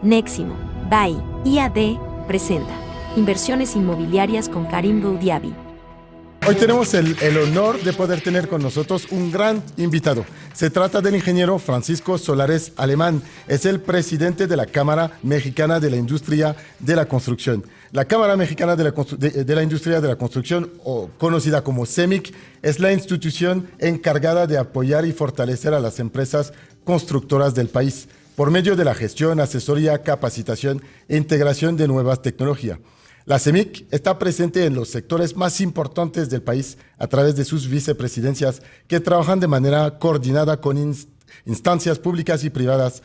Neximo, BAI, IAD, presenta Inversiones Inmobiliarias con Karim Boudiaby. Hoy tenemos el honor de poder tener con nosotros un gran invitado. Se trata del ingeniero Francisco Solares Alemán. Es el presidente de la Cámara Mexicana de la Industria de la Construcción. La Cámara Mexicana de la Industria de la Construcción, o conocida como CEMIC, es la institución encargada de apoyar y fortalecer a las empresas constructoras del país por medio de la gestión, asesoría, capacitación e integración de nuevas tecnologías. La CEMIC está presente en los sectores más importantes del país a través de sus vicepresidencias que trabajan de manera coordinada con instancias públicas y privadas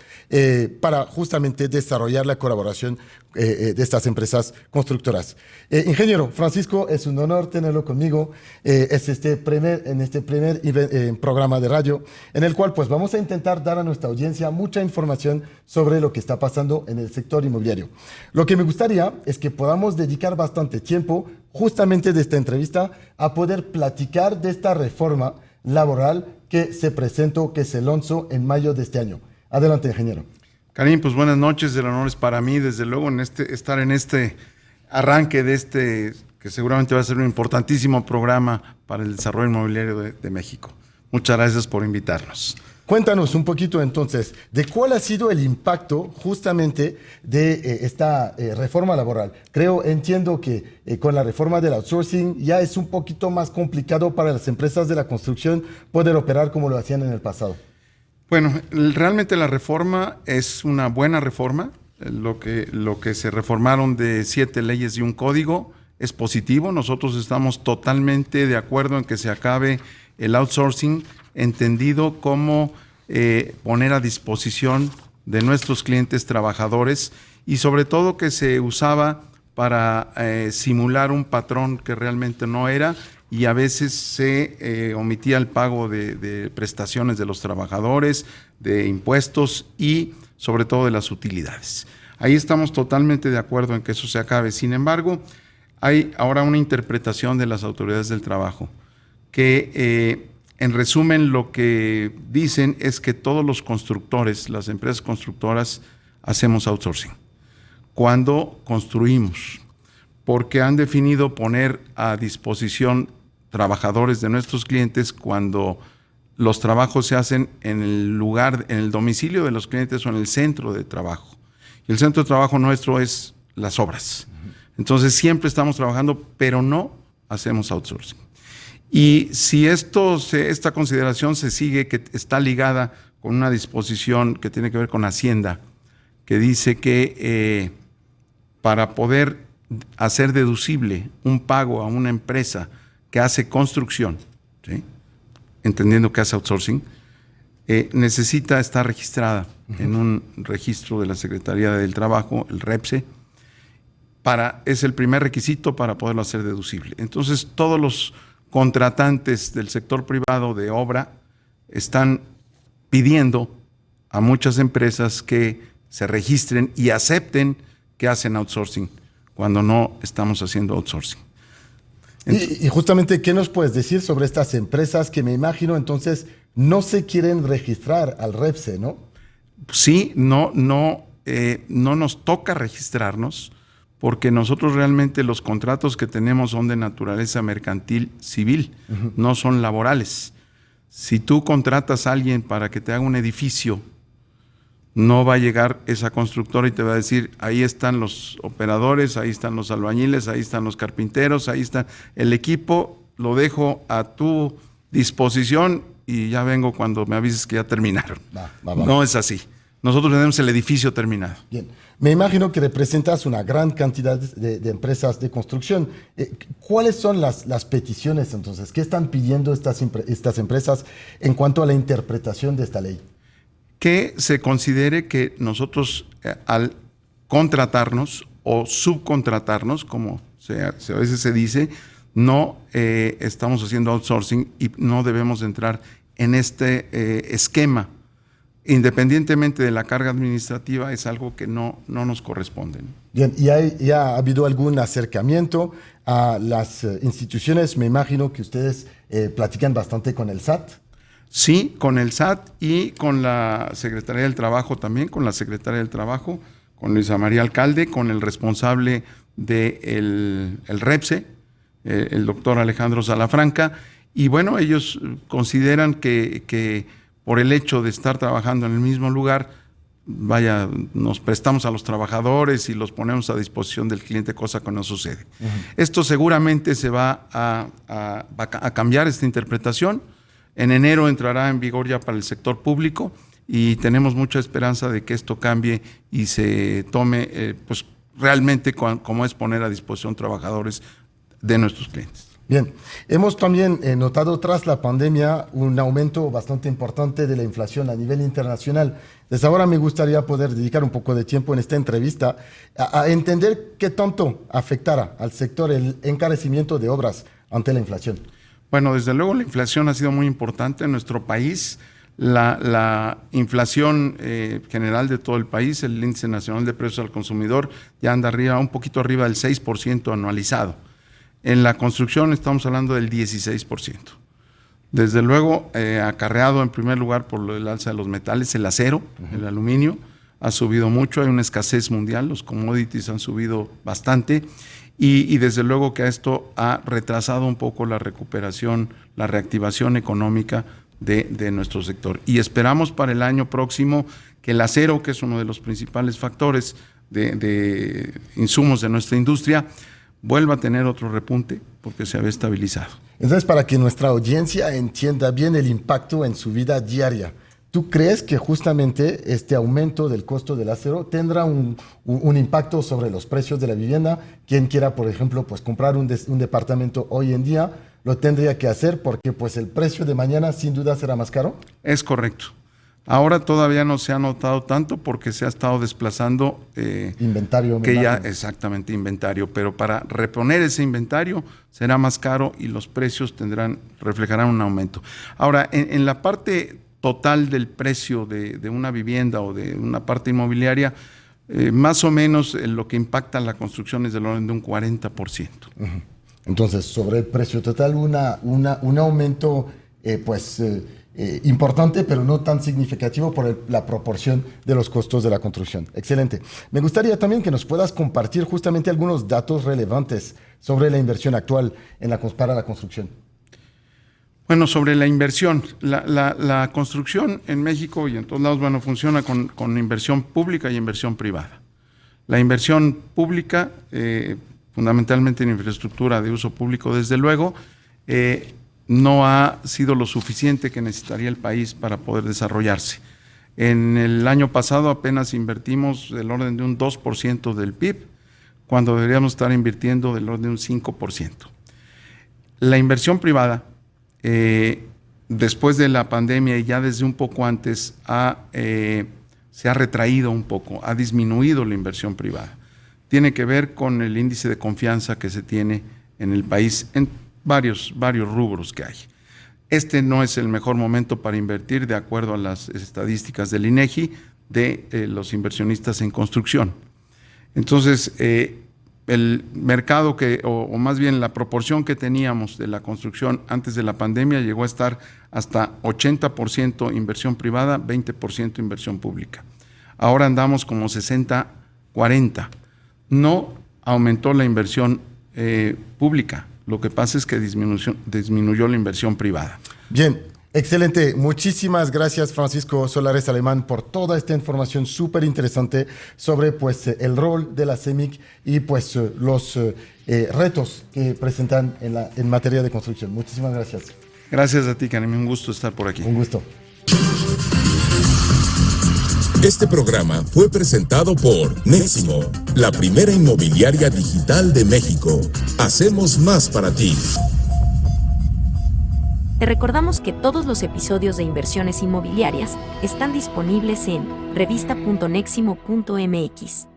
para justamente desarrollar la colaboración de estas empresas constructoras. Ingeniero Francisco, es un honor tenerlo conmigo. Es en este primer programa de radio en el cual pues vamos a intentar dar a nuestra audiencia mucha información sobre lo que está pasando en el sector inmobiliario. Lo que me gustaría es que podamos dedicar bastante tiempo justamente de esta entrevista a poder platicar de esta reforma laboral que se presentó, que se lanzó en mayo de este año. Adelante, ingeniero. Karim, pues buenas noches, el honor es para mí, desde luego, estar en este arranque de que seguramente va a ser un importantísimo programa para el desarrollo inmobiliario de México. Muchas gracias por invitarnos. Cuéntanos un poquito entonces de cuál ha sido el impacto justamente de esta reforma laboral. Entiendo que con la reforma del outsourcing ya es un poquito más complicado para las empresas de la construcción poder operar como lo hacían en el pasado. Bueno, realmente la reforma es una buena reforma. Lo que se reformaron de 7 leyes y un código es positivo. Nosotros estamos totalmente de acuerdo en que se acabe el outsourcing, entendido como poner a disposición de nuestros clientes trabajadores y sobre todo que se usaba para simular un patrón que realmente no era y a veces se omitía el pago de prestaciones de los trabajadores, de impuestos y sobre todo de las utilidades. Ahí estamos totalmente de acuerdo en que eso se acabe. Sin embargo, hay ahora una interpretación de las autoridades del trabajo que en resumen, lo que dicen es que todos los constructores, las empresas constructoras, hacemos outsourcing cuando construimos, porque han definido poner a disposición trabajadores de nuestros clientes cuando los trabajos se hacen en el lugar, en el domicilio de los clientes o en el centro de trabajo. Y el centro de trabajo nuestro es las obras. Entonces siempre estamos trabajando, pero no hacemos outsourcing. Y si esta consideración se sigue, que está ligada con una disposición que tiene que ver con Hacienda, que dice que para poder hacer deducible un pago a una empresa que hace construcción, ¿sí?, entendiendo que hace outsourcing, necesita estar registrada en un registro de la Secretaría del Trabajo, el REPSE, es el primer requisito para poderlo hacer deducible. Entonces, todos los contratantes del sector privado de obra están pidiendo a muchas empresas que se registren y acepten que hacen outsourcing cuando no estamos haciendo outsourcing. Y justamente, ¿qué nos puedes decir sobre estas empresas que me imagino entonces no se quieren registrar al REPSE, ¿no? Sí, no nos toca registrarnos, porque nosotros realmente los contratos que tenemos son de naturaleza mercantil civil, no son laborales. Si tú contratas a alguien para que te haga un edificio, no va a llegar esa constructora y te va a decir, ahí están los operadores, ahí están los albañiles, ahí están los carpinteros, ahí está el equipo, lo dejo a tu disposición y ya vengo cuando me avises que ya terminaron. No es así. Nosotros tenemos el edificio terminado. Bien. Me imagino que representas una gran cantidad de empresas de construcción. ¿Cuáles son las peticiones entonces? ¿Qué están pidiendo estas empresas en cuanto a la interpretación de esta ley? Que se considere que nosotros al contratarnos o subcontratarnos, como a veces se dice, no estamos haciendo outsourcing y no debemos entrar en este esquema. Independientemente de la carga administrativa, es algo que no nos corresponde. Bien, ¿y ha habido algún acercamiento a las instituciones? Me imagino que ustedes platican bastante con el SAT. Sí, con el SAT y con la Secretaría del Trabajo también, con la Secretaría del Trabajo, Luisa María Alcalde, con el responsable del REPSE, el doctor Alejandro Salafranca, y bueno, ellos consideran que por el hecho de estar trabajando en el mismo lugar, vaya, nos prestamos a los trabajadores y los ponemos a disposición del cliente, cosa que no sucede. Esto seguramente se va a cambiar esta interpretación. En enero entrará en vigor ya para el sector público y tenemos mucha esperanza de que esto cambie y se tome pues realmente como es poner a disposición trabajadores de nuestros clientes. Bien, hemos también notado tras la pandemia un aumento bastante importante de la inflación a nivel internacional. Desde ahora me gustaría poder dedicar un poco de tiempo en esta entrevista a entender qué tanto afectará al sector el encarecimiento de obras ante la inflación. Bueno, desde luego la inflación ha sido muy importante en nuestro país. La inflación general de todo el país, el índice nacional de precios al consumidor, ya anda un poquito arriba del 6% anualizado. En la construcción estamos hablando del 16%. Desde luego, acarreado en primer lugar por el alza de los metales, el acero, el aluminio, ha subido mucho, hay una escasez mundial, los commodities han subido bastante y desde luego que esto ha retrasado un poco la recuperación, la reactivación económica de nuestro sector. Y esperamos para el año próximo que el acero, que es uno de los principales factores de insumos de nuestra industria, vuelva a tener otro repunte porque se había estabilizado. Entonces, para que nuestra audiencia entienda bien el impacto en su vida diaria, ¿tú crees que justamente este aumento del costo del acero tendrá un impacto sobre los precios de la vivienda? Quien quiera, por ejemplo, pues comprar un departamento hoy en día, lo tendría que hacer porque pues el precio de mañana sin duda será más caro. Es correcto. Ahora todavía no se ha notado tanto porque se ha estado desplazando inventario. Exactamente, inventario, pero para reponer ese inventario será más caro y los precios reflejarán un aumento. Ahora, en la parte total del precio de una vivienda o de una parte inmobiliaria, más o menos lo que impacta la construcción es del orden de un 40%. Entonces, sobre el precio total, un aumento importante, pero no tan significativo por la proporción de los costos de la construcción. Excelente. Me gustaría también que nos puedas compartir justamente algunos datos relevantes sobre la inversión actual para la construcción. Bueno, sobre la inversión, la construcción en México y en todos lados, bueno, funciona con inversión pública y inversión privada. La inversión pública, fundamentalmente en infraestructura de uso público, desde luego, no ha sido lo suficiente que necesitaría el país para poder desarrollarse. En el año pasado apenas invertimos del orden de un 2% del PIB, cuando deberíamos estar invirtiendo del orden de un 5%. La inversión privada, después de la pandemia y ya desde un poco antes, se ha retraído un poco, ha disminuido la inversión privada. Tiene que ver con el índice de confianza que se tiene en el país en varios rubros que hay. Este no es el mejor momento para invertir, de acuerdo a las estadísticas del INEGI, de los inversionistas en construcción. Entonces, el mercado o más bien la proporción que teníamos de la construcción antes de la pandemia llegó a estar hasta 80% inversión privada, 20% inversión pública. Ahora andamos como 60-40. No aumentó la inversión pública. Lo que pasa es que disminuyó la inversión privada. Bien, excelente. Muchísimas gracias, Francisco Solares Alemán, por toda esta información súper interesante sobre el rol de la CEMIC y los retos que presentan en materia de construcción. Muchísimas gracias. Gracias a ti, Karim. Un gusto estar por aquí. Un gusto. Este programa fue presentado por Neximo, la primera inmobiliaria digital de México. Hacemos más para ti. Te recordamos que todos los episodios de Inversiones Inmobiliarias están disponibles en revista.neximo.mx.